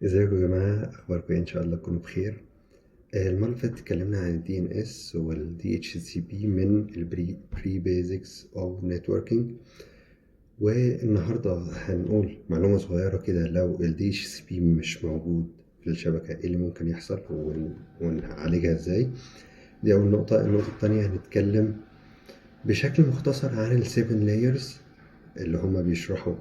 ازيكم يا جماعة، اخباركم إيه؟ ان شاء الله تكونوا بخير. المرة اللي فاتت اتكلمنا عن الدي ان اس والدي اتش سي بي من البري بيزكس اوف نتوركينج. والنهاردة هنقول معلومة صغيرة كده، لو الدي اتش سي بي مش موجود في الشبكة ايه اللي ممكن يحصل ونعالجها ازاي. دي اول نقطة. النقطة التانية هنتكلم بشكل مختصر عن السيفن لايرز اللي هما بيشرحوا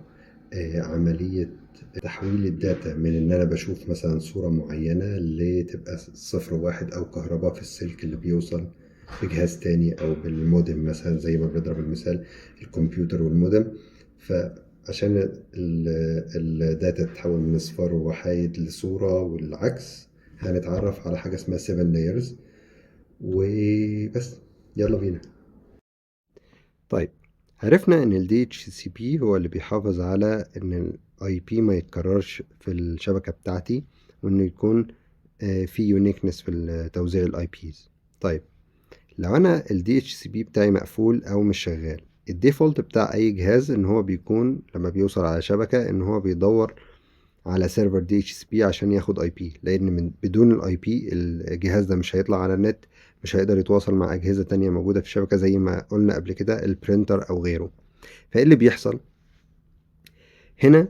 عملية تحويل الداتا من ان انا بشوف مثلا صورة معينة لتبقى صفر واحد او كهرباء في السلك اللي بيوصل بجهاز تاني او بالمودم، مثلا زي ما بنضرب المثال الكمبيوتر والمودم. فعشان الداتا تتحول من اصفار ووحايد لصورة والعكس، هنتعرف على حاجة اسمها 7 layers وبس. يلا بينا. طيب، عرفنا ان ال DHCP هو اللي بيحافظ على ان ال IP ما يتكررش في الشبكة بتاعتي، وانه يكون في uniqueness في توزيع ال IPs. طيب، لو انا ال DHCP بتاعي مقفول او مش شغال، الديفولت بتاع اي جهاز ان هو بيكون لما بيوصل على شبكة ان هو بيدور على سيرفر DHCP عشان ياخد IP، لان بدون ال IP الجهاز ده مش هيطلع على النت، مش هيقدر يتواصل مع أجهزة تانية موجودة في الشبكة زي ما قلنا قبل كده البرينتر أو غيره. فإيه اللي بيحصل هنا؟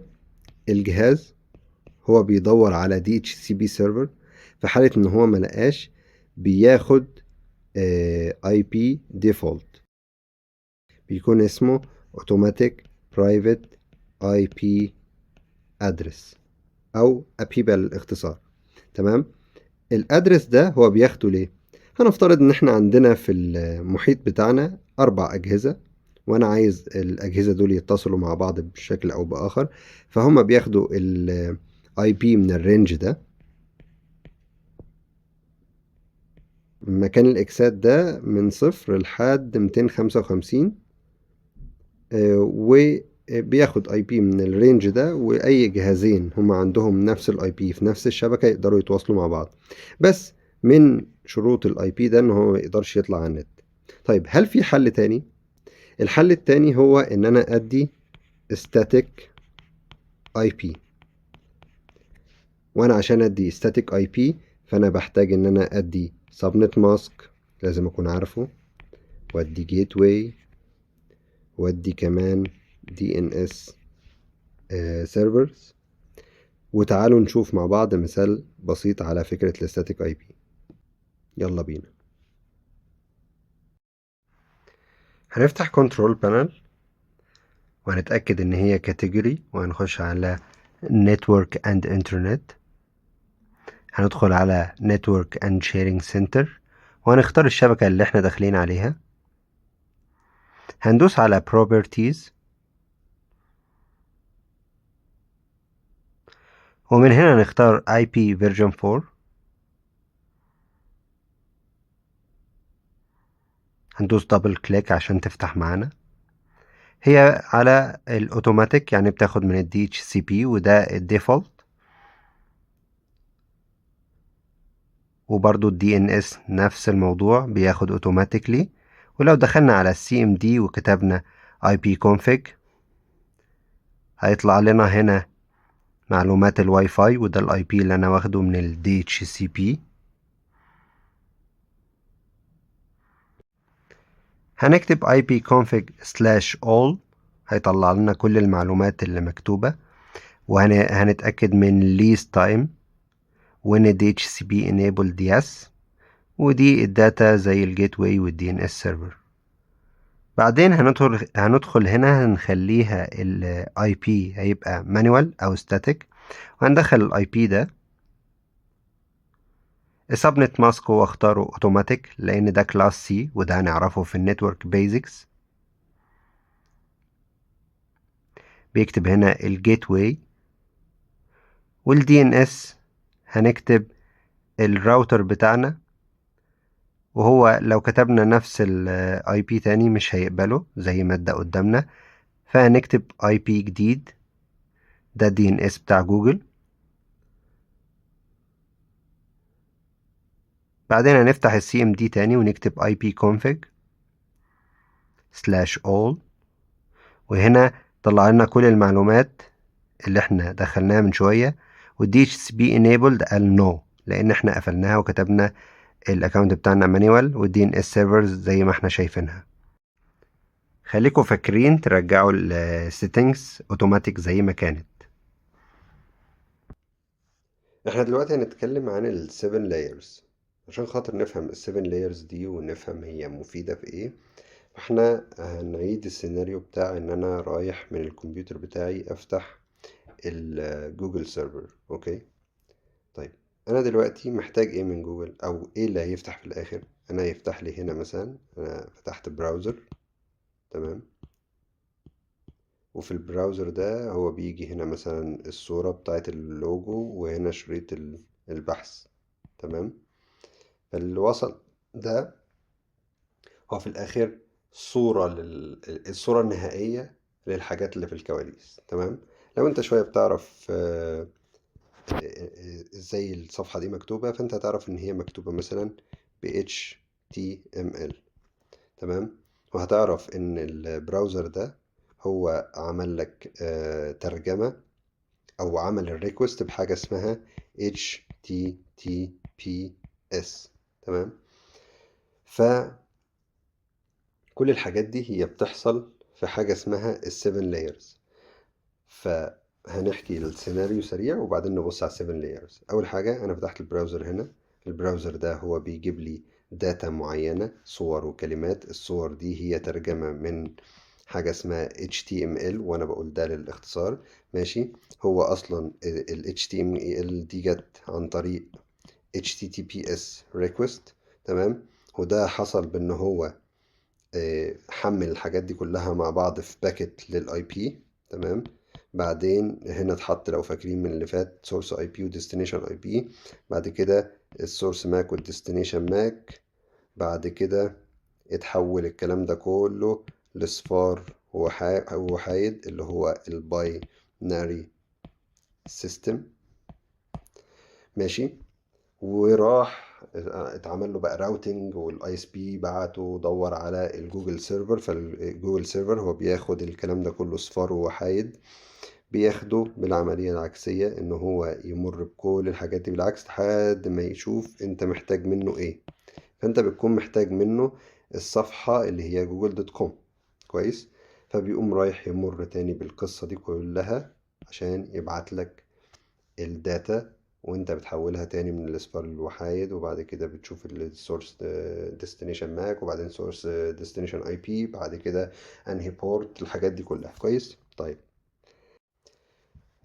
الجهاز هو بيدور على DHCP سيرفر، في حالة إن هو ملقاش بياخد IP default بيكون اسمه Automatic Private IP Address أو أبيبا للاختصار. تمام. الأدرس ده هو بياخده ليه؟ هنفترض إن إحنا عندنا في المحيط بتاعنا 4 أجهزة، وأنا عايز الأجهزة دول يتصلوا مع بعض بشكل أو بآخر، فهم بياخدوا ال IP من الرينج ده، مكان الإكسات ده من 0 لحد 255، وبياخد IP من الرينج ده، وأي جهازين هم عندهم نفس ال IP في نفس الشبكة يقدروا يتواصلوا مع بعض. بس من شروط ال IP ده إن هو ما يقدرش يطلع على النت. طيب، هل في حل تاني؟ الحل التاني هو ان انا ادي static IP. وانا عشان ادي static IP فانا بحتاج ان انا ادي subnet mask، لازم اكون عارفه، وادي gateway، وادي كمان DNS servers. وتعالوا نشوف مع بعض مثال بسيط على فكرة الستاتيك اي بي. يلا بينا. هنفتح كنترول بانل وهنتأكد ان هي كاتيجوري، وهنخش على network and internet. هندخل على network and sharing center وهنختار الشبكة اللي احنا داخلين عليها. هندوس على properties، ومن هنا نختار IP version 4. هندوس دبل كليك عشان تفتح معانا. هي على الاوتوماتيك، يعني بتاخد من ال DHCP وده الديفولت، وبرضو ال DNS نفس الموضوع بياخد اوتوماتيكلي. ولو دخلنا على CMD وكتبنا IP config هيطلع لنا هنا معلومات الواي فاي، وده الاي بي اللي انا واخده من ال DHCP. هنكتب ipconfig/all هيطلع لنا كل المعلومات اللي مكتوبة، وهنتأكد من lease time وان DHCP enabled yes، ودي الداتا زي الجيت واي والدي ان اس سيرفر. بعدين هندخل هنا هنخليها ال IP هيبقى manual او static، وهندخل ال IP ده. السبنت ماسك هو اختاره اوتوماتيك لان ده كلاس سي، وده هنعرفه في النتورك بيزكس. بيكتب هنا الجيت واي، والدي ان اس هنكتب الراوتر بتاعنا، وهو لو كتبنا نفس الاي بي تاني مش هيقبله زي ما ادى قدامنا، فهنكتب اي بي جديد، ده دي ان اس بتاع جوجل. بعدين هنفتح السي ام دي تاني ونكتب اي بي config/all، وهنا طلع لنا كل المعلومات اللي احنا دخلناها من شوية، والدي اتش سي بي enabled قال no، لان احنا قفلناها وكتبنا الاكونت بتاعنا مانيوال والدي ان اس سيرفرز زي ما احنا شايفينها. خليكم فاكرين ترجعوا السيتنجز اوتوماتيك زي ما كانت. احنا دلوقتي هنتكلم عن ال 7 layers. عشان خاطر نفهم ال 7 layers دي ونفهم هي مفيدة في ايه، فاحنا هنعيد السيناريو بتاع ان انا رايح من الكمبيوتر بتاعي افتح الجوجل سيرفر. اوكي، طيب انا دلوقتي محتاج ايه من جوجل، او ايه اللي هيفتح في الاخر؟ انا هيفتح لي هنا مثلا، انا فتحت براوزر، تمام، وفي البراوزر ده هو بيجي هنا مثلا الصورة بتاعت اللوجو وهنا شريط البحث، تمام. فاللي وصل ده هو في الآخر صورة الصورة النهائية للحاجات اللي في الكواليس، تمام. لو انت شوية بتعرف ازاي الصفحة دي مكتوبة، فانت هتعرف ان هي مكتوبة مثلا ب HTML، تمام. وهتعرف ان البراوزر ده هو عمل لك ترجمة او عمل الريكوست بحاجة اسمها HTTPS، تمام. فكل الحاجات دي هي بتحصل في حاجة اسمها السيفن لايرز. فهنحكي السيناريو سريع وبعدين نبص على السيفن لايرز. اول حاجة انا فتحت البراوزر هنا. البراوزر ده هو بيجيب لي داتا معينة، صور وكلمات. الصور دي هي ترجمة من حاجة اسمها HTML، وانا بقول ده للاختصار، ماشي. هو اصلا ال HTML دي جت عن طريق HTTPS request، تمام. وده حصل بان هو حمل الحاجات دي كلها مع بعض في باكت للاي بي، تمام. بعدين هنا اتحط، لو فاكرين من اللي فات، سورس اي بي وديستنيشن اي بي. بعد كده السورس ماك والديستنيشن ماك. بعد كده اتحول الكلام ده كله لصفار وحايد اللي هو الباينري سيستم، ماشي. وراح اتعمل له بقى راوتنج، والاي اس بي بعته دور على الجوجل سيرفر. فالجوجل سيرفر هو بياخد الكلام ده كله صفار ووحايد، بياخده بالعملية العكسية، ان هو يمر بكل الحاجات دي بالعكس لحد ما يشوف انت محتاج منه ايه. فانت بتكون محتاج منه الصفحة اللي هي جوجل دوت كوم، كويس. فبيقوم رايح يمر تاني بالقصة دي كلها عشان يبعت لك الداتا، وانت بتحولها تاني من الاصفار للوحايد. وبعد كده بتشوف السورس ديستنيشن ماك، وبعدين سورس ديستنيشن اي بي، بعد كده انهي بورت، الحاجات دي كلها، كويس. طيب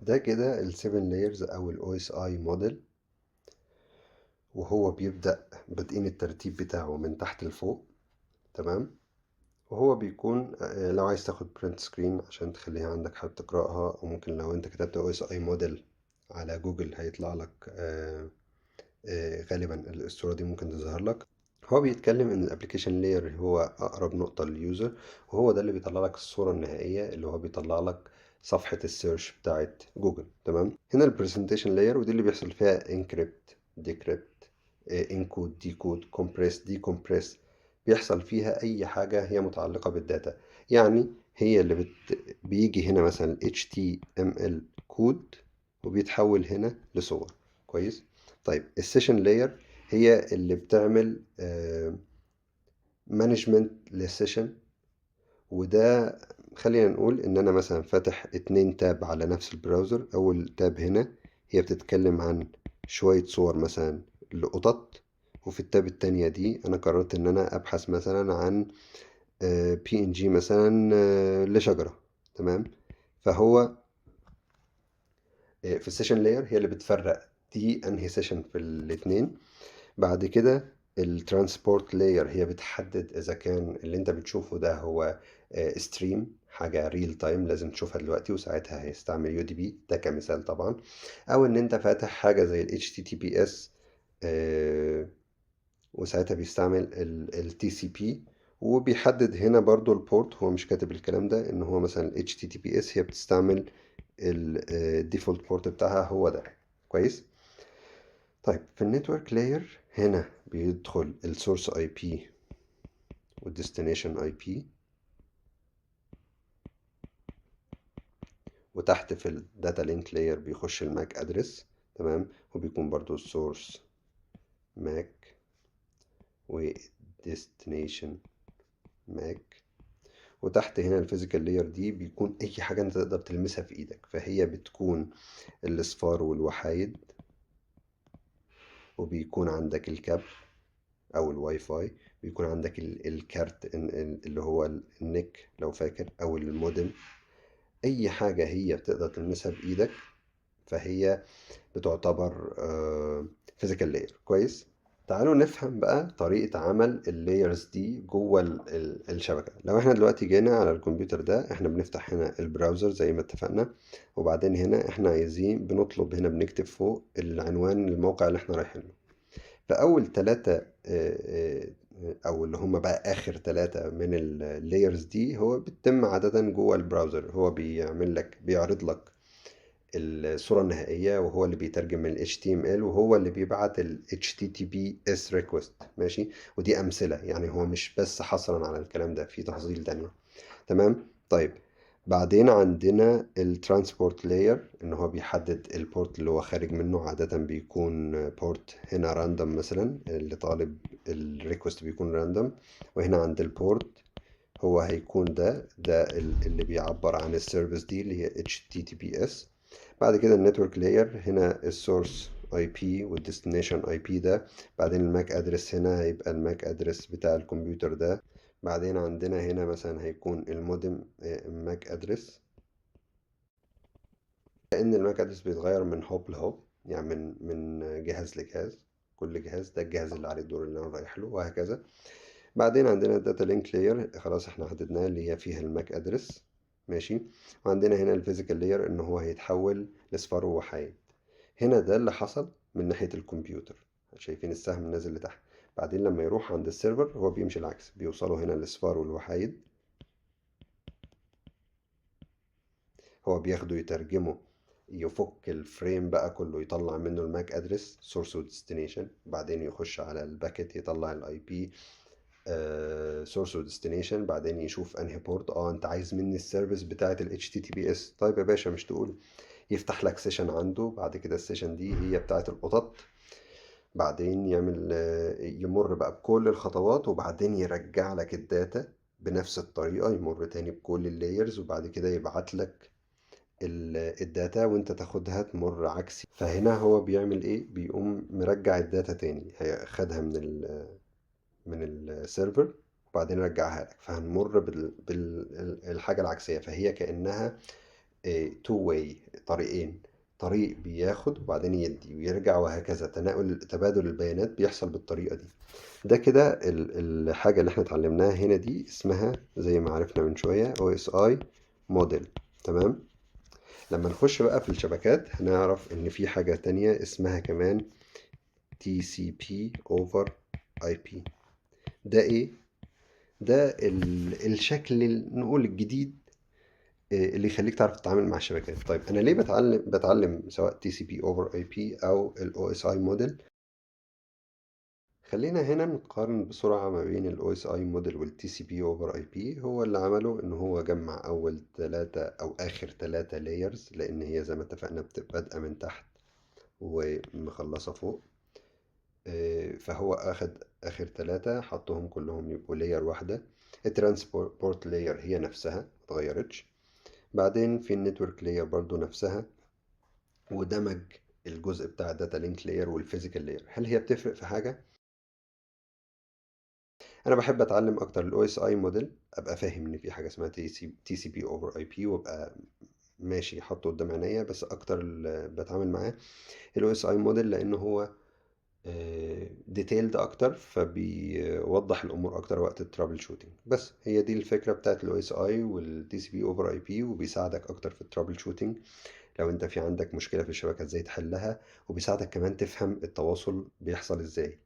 ده كده ال 7 layers او ال OSI موديل، وهو بيبدأ بادئين الترتيب بتاعه من تحت لفوق، تمام. وهو بيكون لو عايز تاخد برنت سكرين عشان تخليها عندك حابب تقرأها، او ممكن لو انت كتبت OSI موديل على جوجل هيطلع لك غالبا الصورة دي ممكن تظهر لك. هو بيتكلم ان الابليكيشن لاير هو اقرب نقطة لليوزر، وهو ده اللي بيطلع لك الصورة النهائية، اللي هو بيطلع لك صفحة السيرش بتاعت جوجل، تمام. هنا البرزنتيشن لاير، ودي اللي بيحصل فيها انكريبت ديكريبت، انكود ديكود كومبريس ديكومبريس. بيحصل فيها اي حاجة هي متعلقة بالداتا. يعني هي اللي بيجي هنا مثلا HTML كود وبيتحول هنا لصور، كويس. طيب السيشن لاير هي اللي بتعمل مانجمنت للسيشن. وده خلينا نقول ان انا مثلا فاتح 2 تاب على نفس البراوزر. اول تاب هنا هي بتتكلم عن شوية صور مثلا لقطط، وفي التاب التانية دي انا قررت ان انا ابحث مثلا عن PNG مثلا لشجرة، تمام. فهو في السيشن لاير هي اللي بتفرق دي انهي سيشن في الاتنين. بعد كده الترانسبورت لاير هي بتحدد اذا كان اللي انت بتشوفه ده هو ستريم، حاجة ريل تايم لازم تشوفها دلوقتي، وساعتها هيستعمل يو دي بي، ده كمثال طبعا. او ان انت فاتح حاجة زي ال HTTPS وساعتها بيستعمل ال TCP. وبيحدد هنا برضو البورت، هو مش كاتب الكلام ده، ان هو مثلا ال HTTPS هي بتستعمل الديفولت بورت بتاعها هو ده، كويس. طيب في النتورك لاير هنا بيدخل السورس اي بي والديستنيشن اي بي، وتحت في الداتا لينك لاير بيخش الماك ادرس، تمام. وبيكون برضو السورس ماك وديستنيشن ماك. وتحت هنا الفيزيكال لاير دي بيكون اي حاجة انت تقدر تلمسها في ايدك، فهي بتكون الاصفار والوحايد، وبيكون عندك الكابل او الواي فاي، بيكون عندك الكارت اللي هو النك لو فاكر، او المودم. اي حاجة هي بتقدر تلمسها بايدك فهي بتعتبر فيزيكال لاير. كويس. تعالوا نفهم بقى طريقة عمل اللايرز دي جوه الشبكة. لو احنا دلوقتي جينا على الكمبيوتر ده، احنا بنفتح هنا البراوزر زي ما اتفقنا، وبعدين هنا احنا عايزين بنطلب، هنا بنكتب فوق العنوان الموقع اللي احنا رايحين له. فأول ثلاثة أو اللي هم بقى آخر ثلاثة من اللايرز دي، هو بتتم عادة جوه البراوزر. هو بيعمل لك، بيعرض لك الصورة النهائية، وهو اللي بيترجم ال HTML، وهو اللي بيبعت ال HTTPS request. ماشي. ودي أمثلة، يعني هو مش بس حصرا على الكلام ده، في تفاصيل تانية. تمام. طيب، بعدين عندنا الترانسبورت لاير، ان هو بيحدد البورت اللي هو خارج منه. عادة بيكون بورت هنا راندوم، مثلا اللي طالب الريكوست بيكون راندوم. وهنا عند البورت هو هيكون ده اللي بيعبر عن السيرفيس دي اللي هي HTTPS. بعد كده النتورك لاير، هنا السورس اي بي والديستنيشن اي بي ده. بعدين الماك ادرس، هنا هيبقى الماك ادرس بتاع الكمبيوتر ده. بعدين عندنا هنا مثلا هيكون المودم ماك ادرس، لان الماك ادرس بيتغير من هوب لهوب، يعني من جهاز لجهاز. كل جهاز ده الجهاز اللي عليه الدور اللي انا رايح له، وهكذا. بعدين عندنا الداتا لينك لاير، خلاص احنا حددناها، اللي هي فيها الماك ادرس. ماشي. وعندنا هنا الفيزيكال لاير، ان هو هيتحول لاصفار ووحايد. هنا ده اللي حصل من ناحية الكمبيوتر، شايفين السهم نازل لتحت. بعدين لما يروح عند السيرفر هو بيمشي العكس، بيوصلوا هنا الاصفار والوحايد. هو بياخده يترجمه، يفك الفريم بقى كله، يطلع منه الماك ادرس سورس وديستنيشن. بعدين يخش على الباكت، يطلع الاي بي سورس وديستنيشن. بعدين يشوف انهي بورت، انت عايز مني السيرفيس بتاعه ال HTTPS. طيب يا باشا، مش تقول يفتح لك سيشن عنده. بعد كده السيشن دي هي بتاعه القطط. بعدين يعمل يمر بقى بكل الخطوات، وبعدين يرجع لك الداتا بنفس الطريقة، يمر تاني بكل اللايرز، وبعد كده يبعت لك الداتا، وانت تاخدها تمر عكسي. فهنا هو بيعمل ايه؟ بيقوم مرجع الداتا تاني، خدها من السيرفر، وبعدين رجعها لك. فهنمر بالحاجة العكسية. فهي كأنها تو واي، طريقين. طريق بياخد وبعدين يدي ويرجع، وهكذا. تبادل البيانات بيحصل بالطريقة دي. ده كده الحاجة اللي احنا اتعلمناها هنا دي اسمها زي ما عرفنا من شوية OSI موديل. تمام. لما نخش بقى في الشبكات هنعرف ان في حاجة تانية اسمها كمان TCP over IP. ده ايه؟ ده الشكل نقول الجديد اللي يخليك تعرف تتعامل مع الشبكات. طيب انا ليه بتعلم سواء TCP over IP او ال OSI موديل؟ خلينا هنا نقارن بسرعة ما بين ال OSI موديل وال TCP over IP. هو اللي عمله ان هو جمع اول ثلاثة او اخر ثلاثة layers، لان هي زي ما اتفقنا بتبقى بادئة من تحت ومخلصة فوق. فهو اخد اخر ثلاثة حطهم كلهم يبقوا لاير واحدة. الترانسبورت لاير هي نفسها متغيرتش. بعدين في النتورك لاير برضو نفسها، ودمج الجزء بتاع الداتا لينك لاير والفيزيكال لاير. هل هي بتفرق في حاجة؟ انا بحب اتعلم اكتر الاو اس اي موديل، ابقى فاهم ان في حاجه اسمها تي سي بي اوفر اي بي، وابقى ماشي حاطه قدام عينيا. بس اكتر اللي بتعامل معاه الاو اس اي موديل، لان هو ديتيلد اكتر، فبيوضح الامور اكتر وقت الترابل شوتنج. بس هي دي الفكره بتاعت الاو اس اي والتي سي بي اوفر اي بي، وبيساعدك اكتر في الترابل شوتنج لو انت في عندك مشكله في الشبكه ازاي تحلها، وبيساعدك كمان تفهم التواصل بيحصل ازاي.